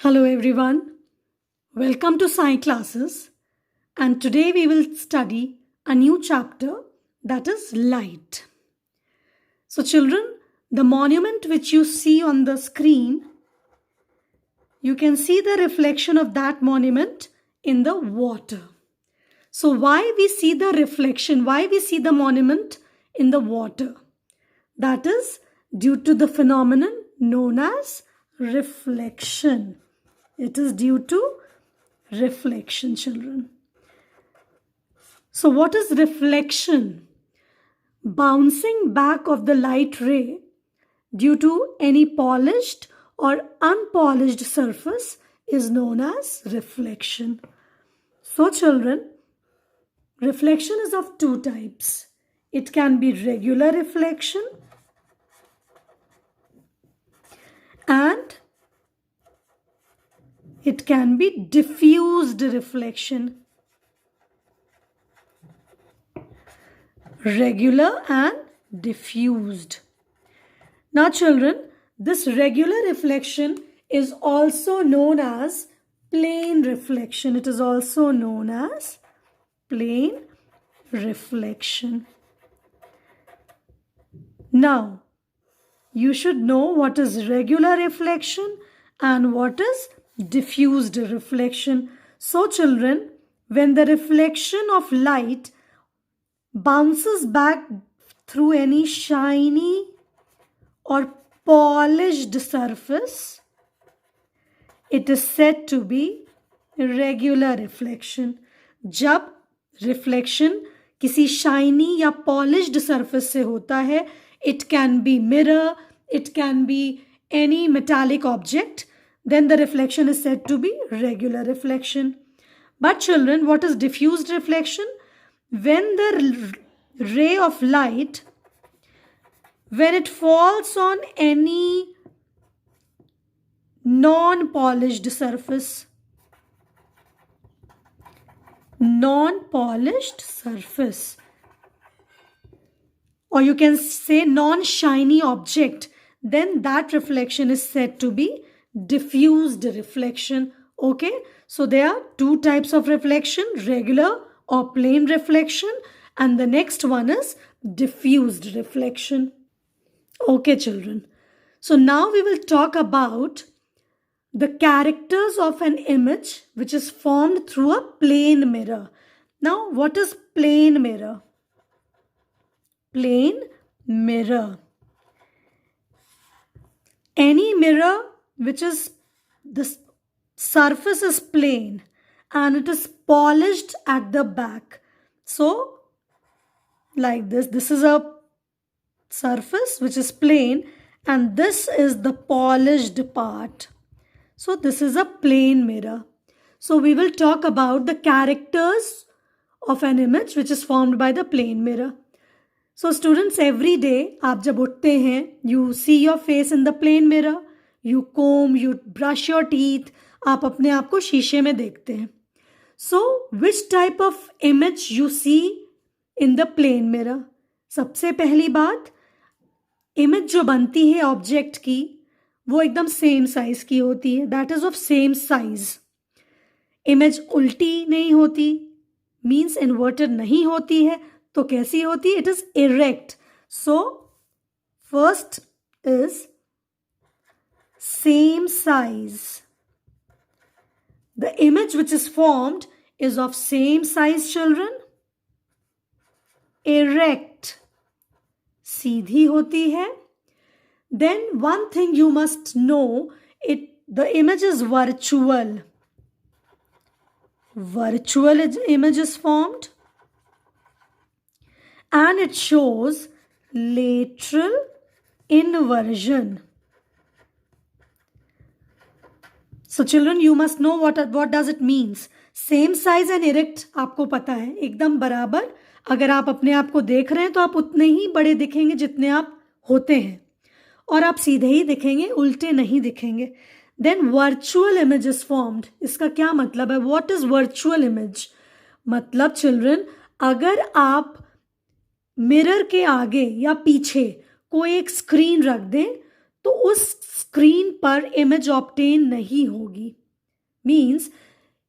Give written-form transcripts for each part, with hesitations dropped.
Hello everyone, welcome to Science classes, and today we will study a new chapter, that is light. So children, the monument which you see on the screen, you can see the reflection of that monument in the water. So why we see the reflection, why we see the monument in the water? That is due to the phenomenon known as reflection. It is due to reflection, children. So what is reflection? Bouncing back of the light ray due to any polished or unpolished surface is known as reflection. So children, reflection is of two types. It can be regular reflection and it can be diffused reflection. Regular and diffused. Now children, this regular reflection is also known as plane reflection. It is also known as plane reflection. Now, you should know what is regular reflection and what is diffused reflection. So children, when the reflection of light bounces back through any shiny or polished surface, it is said to be regular reflection. जब reflection किसी shiny या polished surface से होता है, it can be mirror, it can be any metallic object, then the reflection is said to be regular reflection. But children, what is diffused reflection? When the ray of light, when it falls on any non-polished surface, or you can say non-shiny object, then that reflection is said to be diffused reflection. Okay, so there are two types of reflection, regular or plane reflection, and the next one is diffused reflection. Okay children, so now we will talk about the characters of an image which is formed through a plane mirror. Now what is plane mirror? Plane mirror. Any mirror which is, the surface is plane and it is polished at the back. So like this is a surface which is plane and this is the polished part. So this is a plane mirror. So we will talk about the characters of an image which is formed by the plane mirror. So students, every day आप जब उठते हैं, you see your face in the plane mirror, you comb, you brush your teeth, आप अपने आप को शीशे में देखते हैं. So which type of image you see in the plane mirror? सबसे पहली बात, इमेज जो बनती है ऑब्जेक्ट की वो एकदम सेम साइज की होती है, that is of same size. Image उल्टी नहीं होती, मीन्स इन्वर्टेड नहीं होती है, तो कैसी होती है? It is erect. So first is same size. The image which is formed is of same size children. Erect, सीधी होती है. Then one thing you must know, the image is virtual. Virtual image is formed and it shows lateral inversion. So children, you must know what does it means. Same size and erect आपको पता है, एकदम बराबर. अगर आप अपने आप को देख रहे हैं तो आप उतने ही बड़े दिखेंगे जितने आप होते हैं, और आप सीधे ही दिखेंगे, उल्टे नहीं दिखेंगे. Then virtual image is formed. इसका क्या मतलब है? What is virtual image? मतलब चिल्ड्रन, अगर आप मिरर के आगे या पीछे कोई एक स्क्रीन रख दें तो उस स्क्रीन पर इमेज ऑब्टेन नहीं होगी. Means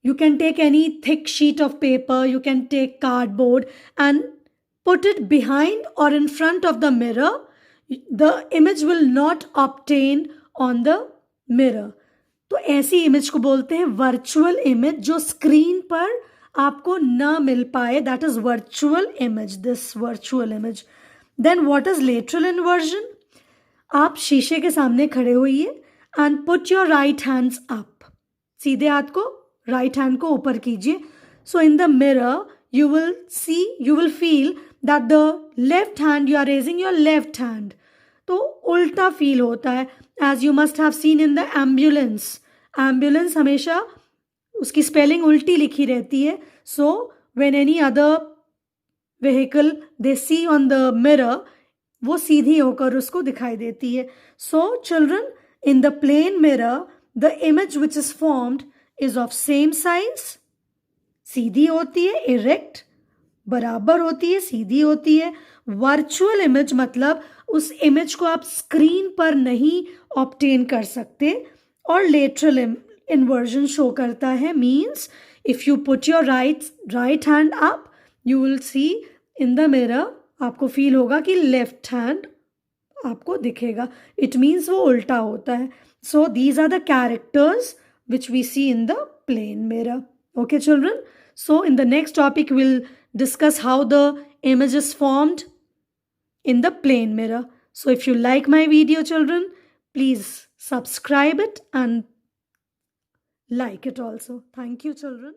you can take any thick sheet of paper, you can take cardboard and put it behind or in front of the mirror. The image will not obtain on the mirror. तो ऐसी image को बोलते हैं virtual image, जो screen पर आपको ना मिल पाए. That is virtual image, this virtual image. Then what is lateral inversion? आप शीशे के सामने खड़े होइए and put your right hands up. सीधे हाथ को, राइट हैंड को ऊपर कीजिए. So in the mirror you will feel that the left hand, you are raising your left hand. तो उल्टा फील होता है. As you must have seen in the ambulance, ambulance हमेशा उसकी स्पेलिंग उल्टी लिखी रहती है. So when any other vehicle they see on the mirror, वो सीधी होकर उसको दिखाई देती है. So children, in the plane mirror the image which is formed is of same size. सीधी होती है, इरेक्ट, बराबर होती है, सीधी होती है. वर्चुअल इमेज मतलब उस इमेज को आप स्क्रीन पर नहीं ऑब्टेन कर सकते. और लेटरल इन्वर्जन शो करता है. Means if you put your right hand up, you will see in the mirror, आपको फील होगा कि लेफ्ट हैंड आपको दिखेगा. इट मीन्स वो उल्टा होता है. So these are the characters which we see in the plane mirror. Okay, children? So in the next topic, we'll discuss how the image is formed in the plane mirror. So if you like my video, children, please subscribe it and like it also. Thank you, children.